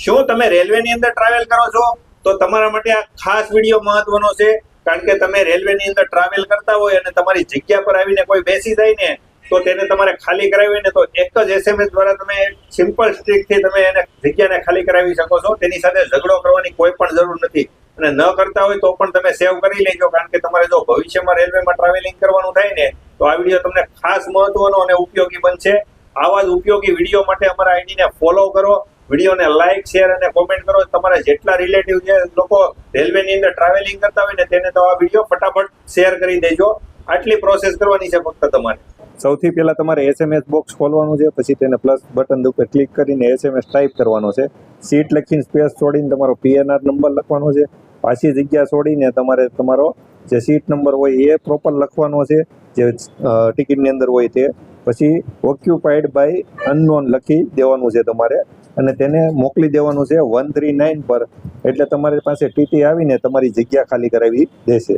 શું તમે રેલવેની અંદર ટ્રાવેલ કરો છો તો તમારા માટે આ ખાસ વિડીયો મહત્વનો છે, કારણ કે તમે રેલવેની અંદર ટ્રાવેલ કરતા હોય અને તમારી જગ્યા પર આવીને કોઈ બેસી જાય ને તો તેને તમારે ખાલી કરાવી ને તો એક જ SMS દ્વારા તમે સિમ્પલ સ્ટ્રીકથી તમે એને જગ્યાને ખાલી કરાવી શકો છો. તેની સાથે ઝઘડો કરવાની કોઈ પણ જરૂર નથી અને ન કરતા હોય તો પણ તમે સેવ કરી લેજો, કારણ કે તમારે જો ભવિષ્યમાં રેલવેમાં ટ્રાવેલિંગ કરવાનું થાય ને તો આ વિડીયો તમને ખાસ મહત્વનો અને ઉપયોગી બનશે. આવા જ ઉપયોગી વિડીયો માટે અમારા આઈડીને ફોલો કરો, વિડીયોને લાઈક, શેર અને કોમેન્ટ કરો. તમારા જેટલા રિલેટિવ જે લોકો રેલવેની અંદર ટ્રાવેલિંગ કરતા હોય ને તેને તો આ વિડીયો ફટાફટ શેર કરી દેજો. આટલી પ્રોસેસ કરવાની છે ફક્ત તમારે. સૌથી પહેલા તમારે SMS બોક્સ ખોલવાનું છે, પછી તેને પ્લસ બટન ઉપર ક્લિક કરીને SMS ટાઈપ કરવાનો છે. સીટ લખીને સ્પેસ છોડીને તમારો PNR નંબર લખવાનો છે. પાછી જગ્યા છોડીને તમારે તમારો જે સીટ નંબર હોય એ પ્રોપર લખવાનો છે, જે ટિકિટની અંદર હોય તે. પછી ઓક્યુપાઈડ બાય અનનોન લખી દેવાનું છે તમારે અને તેને મોકલી દેવાનું છે 139 પર. એટલે તમારી પાસે TT આવીને તમારી જગ્યા ખાલી કરાવી દેશે.